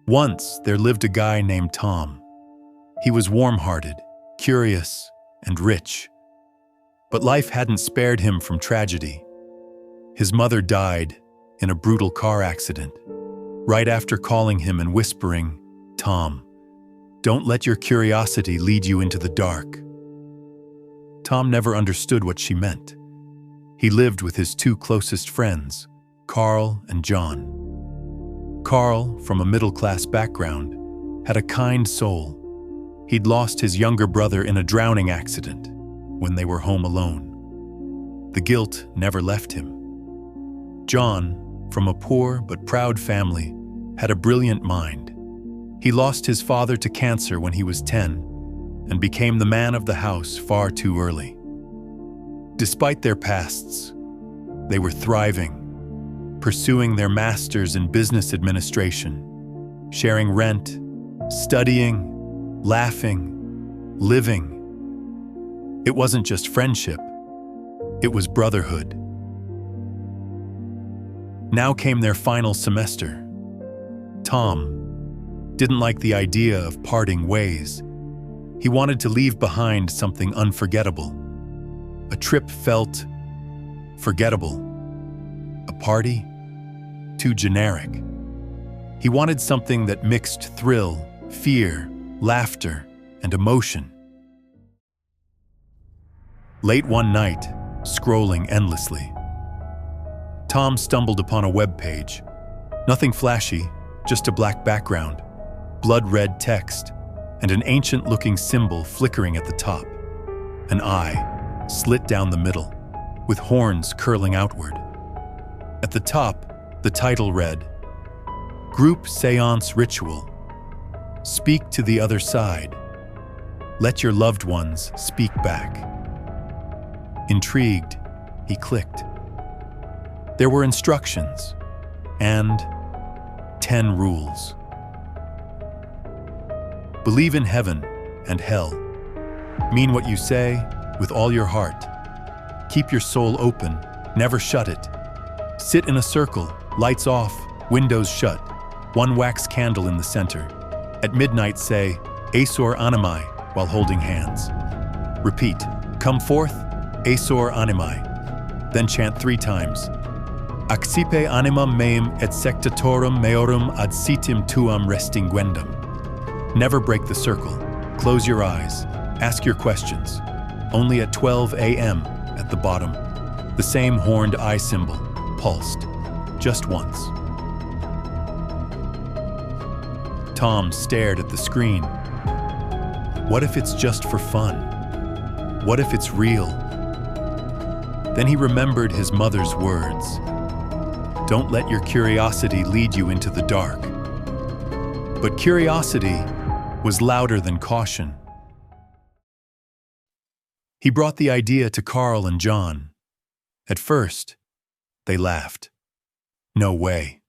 Once, there lived a guy named Tom. He was warm-hearted, curious, and rich. But life hadn't spared him from tragedy. His mother died in a brutal car accident, right after calling him and whispering, "Tom, don't let your curiosity lead you into the dark." Tom never understood what she meant. He lived with his two closest friends, Carl and John. Carl, from a middle-class background, had a kind soul. He'd lost his younger brother in a drowning accident when they were home alone. The guilt never left him. John, from a poor but proud family, had a brilliant mind. He lost his father to cancer when he was 10 and became the man of the house far too early. Despite their pasts, they were thriving, pursuing their masters in business administration, sharing rent, studying, laughing, living. It wasn't just friendship, it was brotherhood. Now came their final semester. Tom didn't like the idea of parting ways. He wanted to leave behind something unforgettable. A trip felt forgettable. A party? Too generic. He wanted something that mixed thrill, fear, laughter, and emotion. Late one night, scrolling endlessly, Tom stumbled upon a web page. Nothing flashy, just a black background, blood-red text, and an ancient-looking symbol flickering at the top. An eye, slit down the middle, with horns curling outward. At the top, the title read, "Group Seance Ritual. Speak to the other side. Let your loved ones speak back." Intrigued, he clicked. There were instructions and 10 rules. Believe in heaven and hell. Mean what you say with all your heart. Keep your soul open, never shut it. Sit in a circle, lights off, windows shut, one wax candle in the center. At midnight say, "Aesor animae," while holding hands. Repeat, "Come forth, Aesor animae." Then chant 3 times. "Accipe animam meum et sectatorum meorum ad sitim tuam restinguendum." Never break the circle. Close your eyes. Ask your questions. Only at 12 a.m. at the bottom. The same horned eye symbol, pulsed, just once. Tom stared at the screen. What if it's just for fun? What if it's real? Then he remembered his mother's words. Don't let your curiosity lead you into the dark. But curiosity was louder than caution. He brought the idea to Carl and John. At first, they laughed. No way.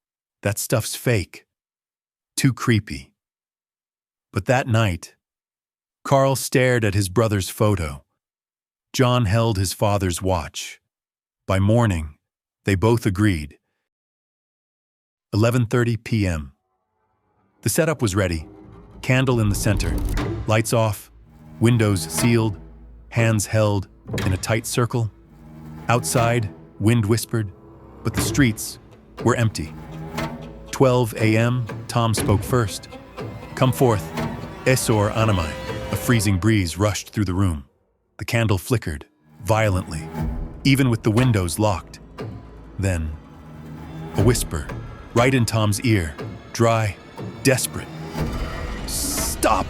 That stuff's fake. Too creepy. But that night, Carl stared at his brother's photo. John held his father's watch. By morning, they both agreed. 11:30 p.m. The setup was ready. Candle in the center, lights off, windows sealed, hands held in a tight circle. Outside, wind whispered, but the streets were empty. 12 a.m., Tom spoke first. "Come forth, Aesor animae." A freezing breeze rushed through the room. The candle flickered, violently, even with the windows locked. Then, a whisper, right in Tom's ear, dry, desperate. "Stop!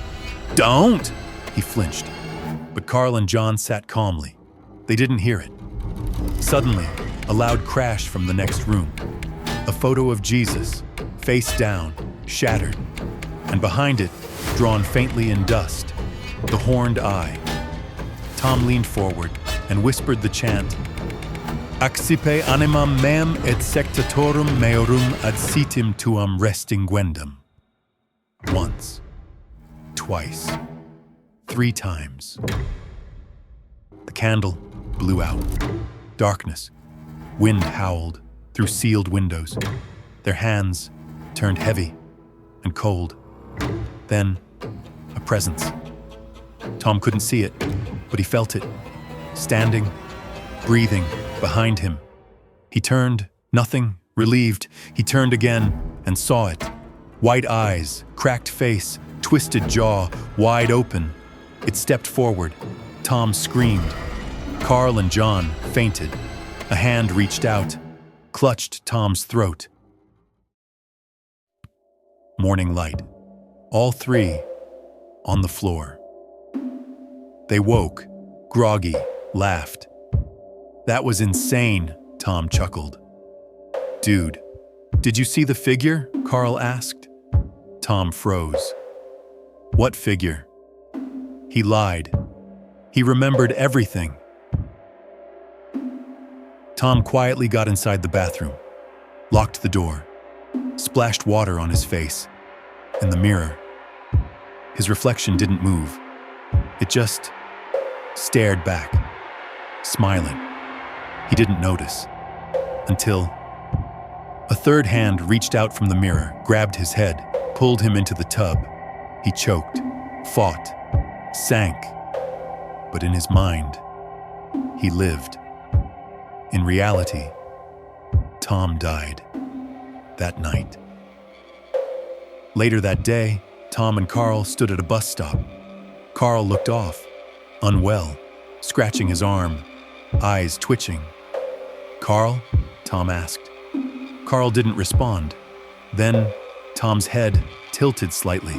Don't!" He flinched. But Carl and John sat calmly. They didn't hear it. Suddenly, a loud crash from the next room. A photo of Jesus, face down, shattered, and behind it, drawn faintly in dust, the horned eye. Tom leaned forward and whispered the chant, "Accipe animam meum et sectatorum meorum ad sitim tuam restinguendum." Once, twice, 3 times. The candle blew out. Darkness. Wind howled through sealed windows. Their hands turned heavy. and cold. Then, a presence. Tom couldn't see it, but he felt it, standing, breathing, behind him. He turned, nothing, relieved. He turned again and saw it. White eyes, cracked face, twisted jaw, wide open. It stepped forward. Tom screamed. Carl and John fainted. A hand reached out, clutched Tom's throat. Morning light. All three on the floor. They woke, groggy, laughed. That was insane, Tom chuckled. Dude, did you see the figure? Carl asked. Tom froze. What figure? He lied. He remembered everything. Tom quietly got inside the bathroom, locked the door, splashed water on his face. In the mirror, his reflection didn't move. It just stared back, smiling. He didn't notice until a third hand reached out from the mirror, grabbed his head, pulled him into the tub. He choked, fought, sank. But in his mind, he lived. In reality, Tom died that night. Later that day, Tom and Carl stood at a bus stop. Carl looked off, unwell, scratching his arm, eyes twitching. Carl? Tom asked. Carl didn't respond. Then, Tom's head tilted slightly,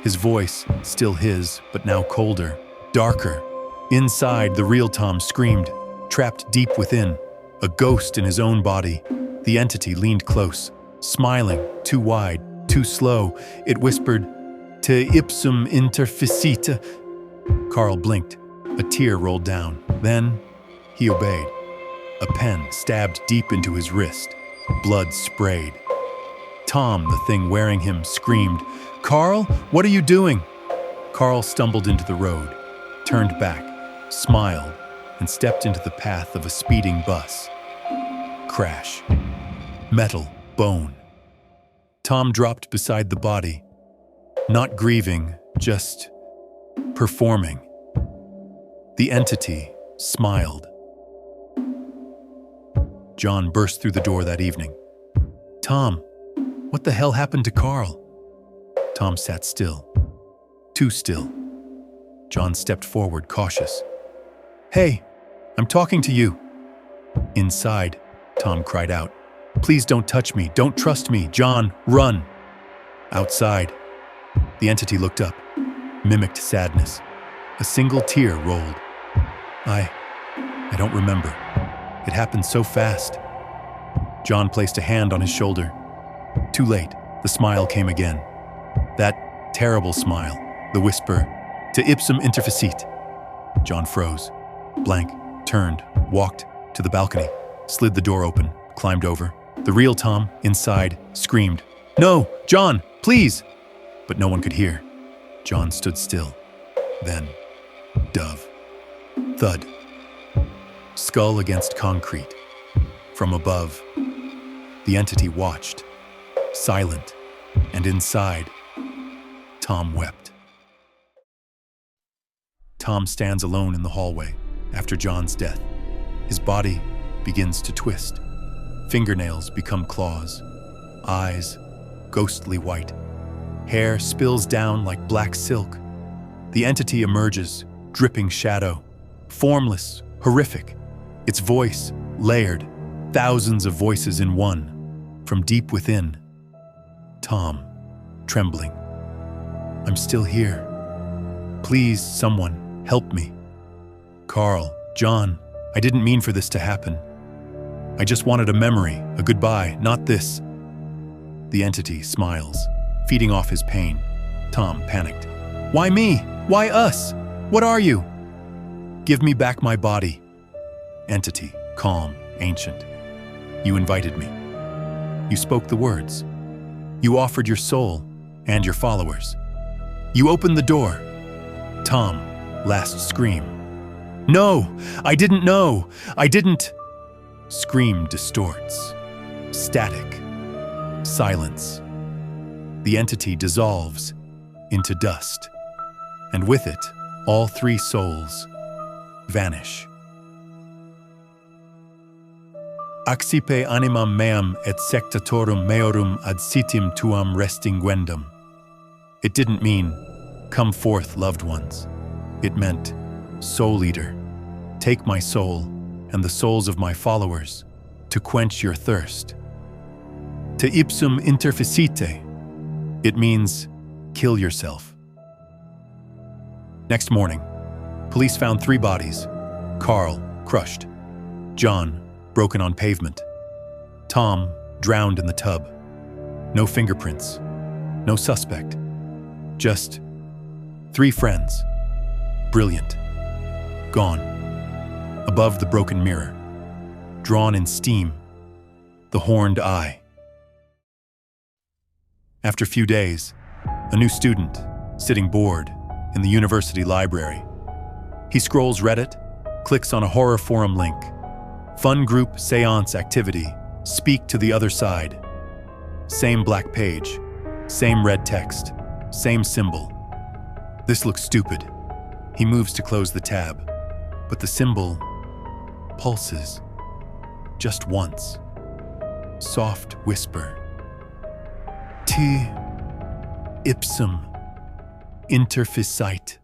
his voice still his, but now colder, darker. Inside, the real Tom screamed, trapped deep within, a ghost in his own body. The entity leaned close, smiling, too wide, too slow. It whispered, "Te ipsum interficit." Carl blinked. A tear rolled down. Then, he obeyed. A pen stabbed deep into his wrist. Blood sprayed. Tom, the thing wearing him, screamed, "Carl, what are you doing?" Carl stumbled into the road, turned back, smiled, and stepped into the path of a speeding bus. Crash. Metal, bone. Tom dropped beside the body, not grieving, just performing. The entity smiled. John burst through the door that evening. "Tom, what the hell happened to Carl?" Tom sat still. Too still. John stepped forward, cautious. "Hey, I'm talking to you." Inside, Tom cried out, "Please don't touch me, don't trust me, John, run." Outside, the entity looked up, mimicked sadness. A single tear rolled. I don't remember. It happened so fast." John placed a hand on his shoulder. Too late, the smile came again. That terrible smile, the whisper, "Te ipsum interficit." John froze, blank, turned, walked to the balcony, slid the door open, climbed over. The real Tom, inside, screamed, "No, John, please!" But no one could hear. John stood still. Then, dove. Thud. Skull against concrete. From above, the entity watched, silent, and inside, Tom wept. Tom stands alone in the hallway after John's death. His body begins to twist. Fingernails become claws. Eyes, ghostly white. Hair spills down like black silk. The entity emerges, dripping shadow, formless, horrific. Its voice, layered, thousands of voices in one, from deep within. Tom, trembling. "I'm still here. Please, someone, help me." "Carl, John, I didn't mean for this to happen. I just wanted a memory, a goodbye, not this." The entity smiles, feeding off his pain. Tom panicked. "Why me? Why us? What are you?" "Give me back my body." Entity, calm, ancient. "You invited me. You spoke the words. You offered your soul and your followers. You opened the door." Tom, last scream. "No, I didn't know. I didn't." Scream distorts. Static. Silence. the entity dissolves into dust, and with it, all three souls vanish. Accipe animam meam et sectatorum meorum ad sitim tuam restinguendum. It didn't mean, come forth, loved ones. It meant, soul eater, take my soul and the souls of my followers to quench your thirst. Te ipsum interficite. It means, kill yourself. Next morning, police found 3 bodies. Carl, crushed. John, broken on pavement. Tom, drowned in the tub. No fingerprints. No suspect. Just 3 friends. Brilliant. Gone. Above the broken mirror. Drawn in steam. The horned eye. After a few days, a new student, sitting bored in the university library. He scrolls Reddit, clicks on a horror forum link. Fun group seance activity, speak to the other side. Same black page, same red text, same symbol. This looks stupid. He moves to close the tab, but the symbol pulses just once. Soft whisper. Te ipsum interficite.